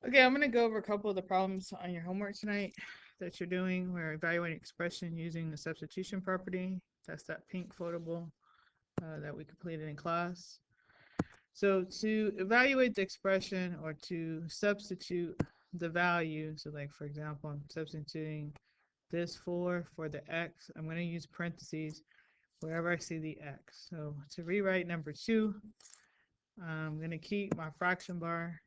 Okay, I'm going to go over a couple of the problems on your homework tonight that you're doing. We're evaluating expression using the substitution property. That's that pink floatable that we completed in class. So to evaluate the expression or to substitute the value, so like for example, I'm substituting this 4 for the x, I'm going to use parentheses wherever I see the x. So to rewrite number 2, I'm going to keep my fraction bar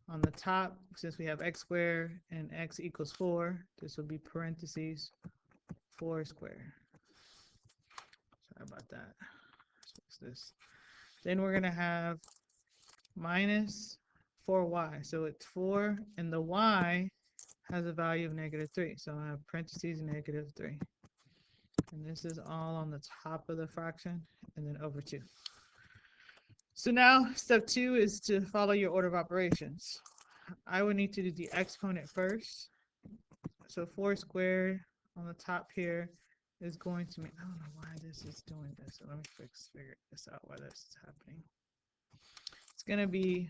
on the top. Since we have x squared and x equals 4, this will be parentheses 4 squared. Sorry about that. Let's fix this. Then we're going to have minus 4y. So it's 4, and the y has a value of -3. So I have parentheses -3. And this is all on the top of the fraction, and then over 2. So now step 2 is to follow your order of operations. I would need to do the exponent first. So 4 squared on the top here is going to mean, I don't know why this is doing this. So let me figure this out why this is happening. It's going to be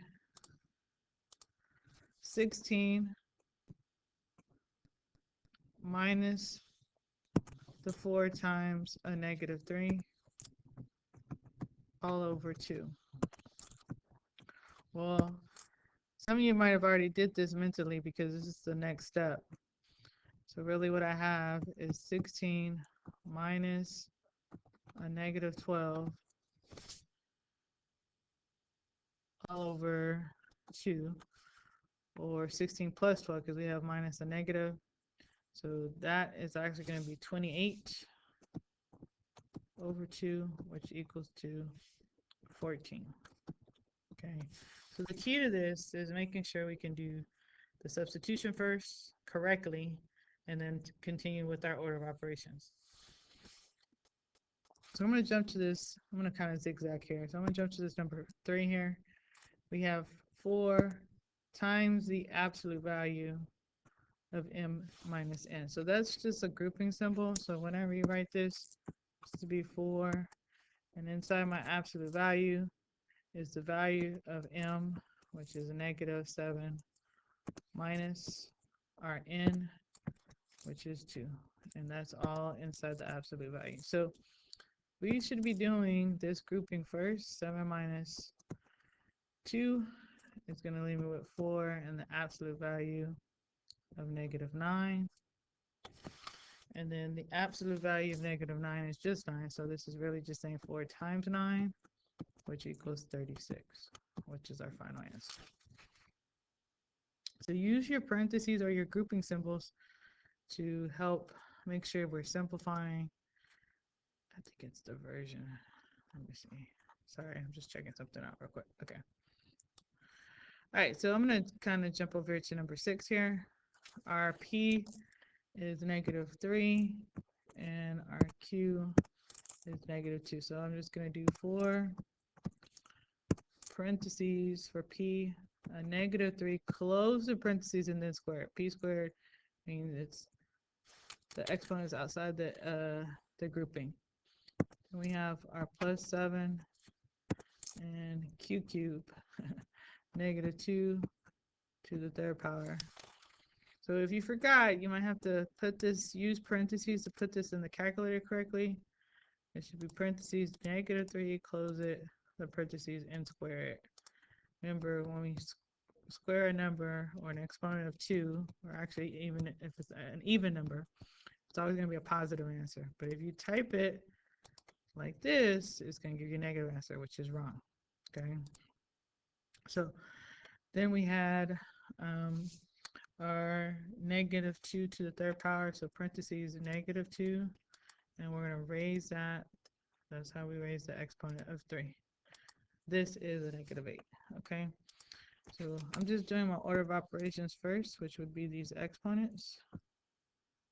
16 minus the 4 times a -3 all over 2. Well, some of you might have already did this mentally because this is the next step. So really what I have is 16 minus a -12 all over 2, or 16 plus 12 because we have minus a negative. So that is actually going to be 28 over 2, which equals to 14. Okay, so the key to this is making sure we can do the substitution first correctly and then continue with our order of operations. So I'm going to jump to this. I'm going to kind of zigzag here. So I'm going to jump to this number 3 here. We have 4 times the absolute value of m minus n. So that's just a grouping symbol. So when I rewrite this, it's to be 4, and inside my absolute value is the value of m, which is a -7, minus our n, which is 2. And that's all inside the absolute value. So we should be doing this grouping first. 7 minus 2 is going to leave me with 4 and the absolute value of -9. And then the absolute value of -9 is just 9. So this is really just saying 4 times 9, which equals 36, which is our final answer. So use your parentheses or your grouping symbols to help make sure we're simplifying. I think it's the version. Let me see. Sorry, I'm just checking something out real quick. Okay. All right, so I'm going to kind of jump over to number 6 here. Our P is -3, and our Q is -2. So I'm just going to do 4 parentheses for P, a -3, close the parentheses, and then square it. P squared means it's the exponent is outside the grouping. And we have our +7 and Q cubed -2 to the 3rd power. So if you forgot, you might have to use parentheses to put this in the calculator correctly. It should be parentheses -3, close it, the parentheses, and square it. Remember, when we square a number or an exponent of 2, or actually even if it's an even number, it's always going to be a positive answer. But if you type it like this, it's going to give you a negative answer, which is wrong. Okay. So then we had our -2 to the 3rd power, so parentheses -2, and we're going to raise that. That's how we raise the exponent of 3. This is a -8. Okay. So I'm just doing my order of operations first, which would be these exponents.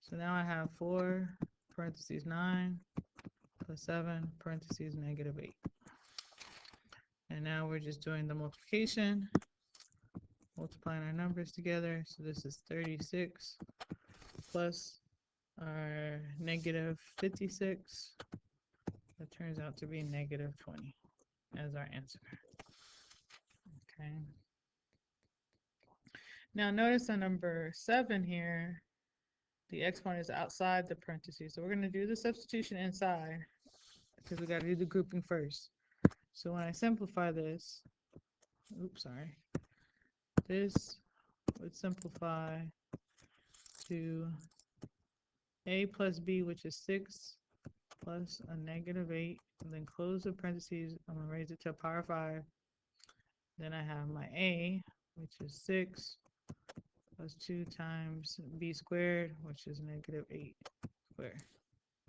So now I have 4 parentheses 9 plus 7 parentheses -8. And now we're just doing the multiplication, multiplying our numbers together. So this is 36 plus our -56. That turns out to be -20 as our answer. Okay. Now notice on number 7 here, the exponent is outside the parentheses. So we're going to do the substitution inside because we got to do the grouping first. So when I simplify this, oops, sorry, this would simplify to a plus b, which is 6, plus a negative 8, and then close the parentheses. I'm going to raise it to a power 5. Then I have my a, which is 6, plus 2 times b squared, which is negative 8 squared.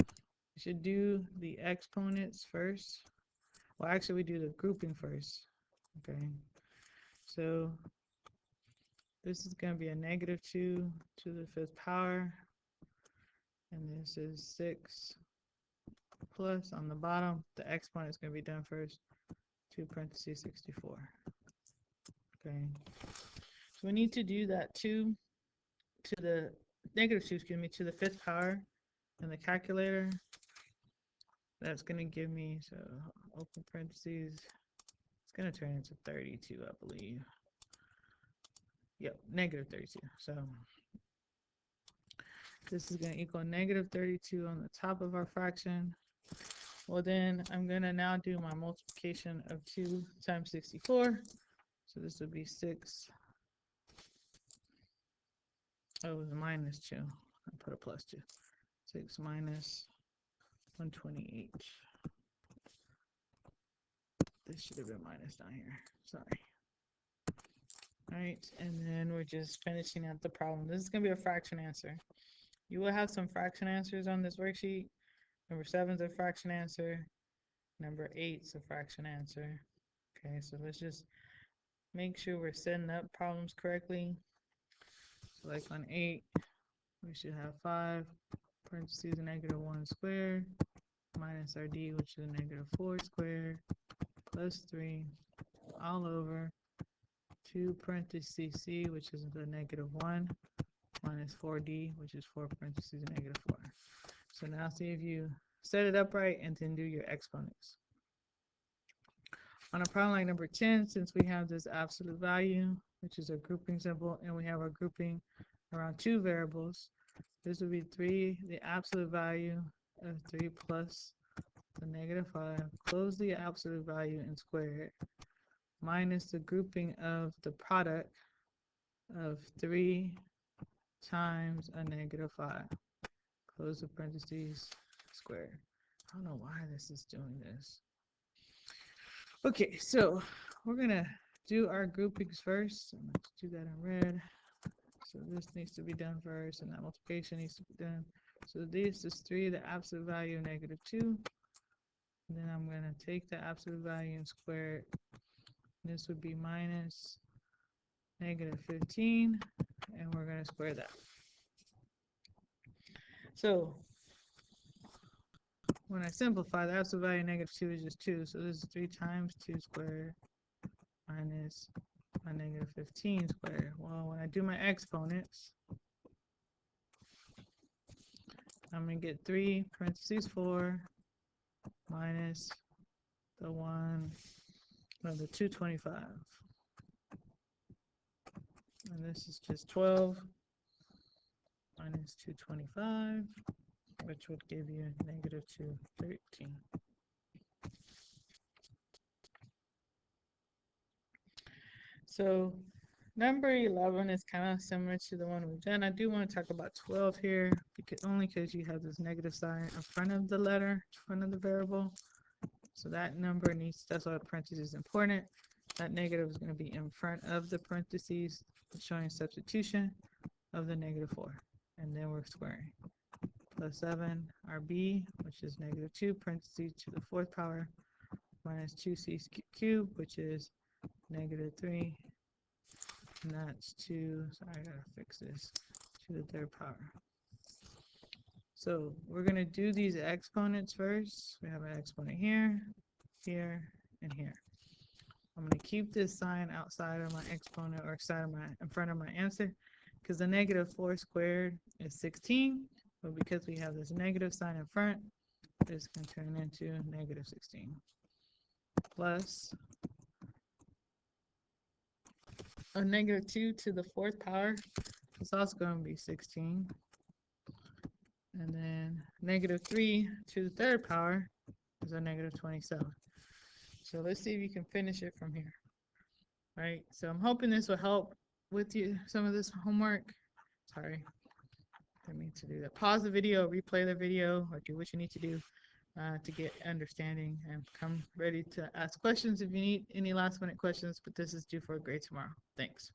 We should do the exponents first. Well, actually, we do the grouping first. Okay. So this is going to be a negative 2 to the 5th power. And this is 6 plus on the bottom. The exponent is going to be done first. 2 parentheses 64. Okay. So we need to do that 2 to the negative 2, excuse me, to the 5th power in the calculator. That's going to give me, so open parentheses, it's going to turn into 32, I believe. Yep, negative 32. So this is going to equal negative 32 on the top of our fraction. Well, then I'm going to now do my multiplication of 2 times 64. So this would be 6. Oh, it was minus 2. I put a plus 2. 6 minus 128. This should have been minus down here. Sorry. All right, and then we're just finishing up the problem. This is going to be a fraction answer. You will have some fraction answers on this worksheet. Number 7 is a fraction answer. Number 8 is a fraction answer. Okay, so let's just make sure we're setting up problems correctly. So like on 8, we should have 5 parentheses negative 1 squared minus our d, which is negative 4 squared, plus 3 all over 2 parentheses c, which is the negative 1, minus 4d, which is 4 parentheses negative 4. So now see if you set it up right and then do your exponents. On a problem like number 10, since we have this absolute value, which is a grouping symbol, and we have our grouping around 2 variables, this would be 3, the absolute value of 3 plus the negative 5, close the absolute value and square it, minus the grouping of the product of 3 times a negative 5, close the parentheses, square. I don't know why this is doing this. Okay, so we're going to do our groupings first. I'm going to do that in red. So this needs to be done first, and that multiplication needs to be done. So this is 3, the absolute value of negative 2. And then I'm going to take the absolute value and square it. This would be minus negative 15, and we're going to square that. So when I simplify, the absolute value of negative 2 is just 2. So this is 3 times 2 squared minus my negative 15 squared. Well, when I do my exponents, I'm going to get 3 parentheses 4 minus the 225. And this is just 12 minus 225, which would give you negative 213. So number 11 is kind of similar to the one we've done. I do want to talk about 12 here, only because you have this negative sign in front of the letter, in front of the variable. So that number needs, that's why the parentheses is important. That negative is going to be in front of the parentheses, showing substitution of the negative 4. And then we're squaring. Plus 7, our b, which is negative 2, parentheses to the 4th power, minus 2c cubed, which is negative 3. And that's 2, sorry, I gotta fix this, to the 3rd power. So we're going to do these exponents first. We have an exponent here, here, and here. I'm going to keep this sign outside of my exponent, or in front of my answer, because the negative 4 squared is 16, but because we have this negative sign in front, this can turn into negative 16. Plus a -2 to the 4th power is also going to be 16. And then -3 to the 3rd power is a -27. So let's see if you can finish it from here. Right? So I'm hoping this will help with you some of this homework. Sorry, didn't mean to do that. Pause the video, replay the video, or do what you need to do to get understanding and come ready to ask questions if you need any last minute questions. But this is due for a grade tomorrow. Thanks.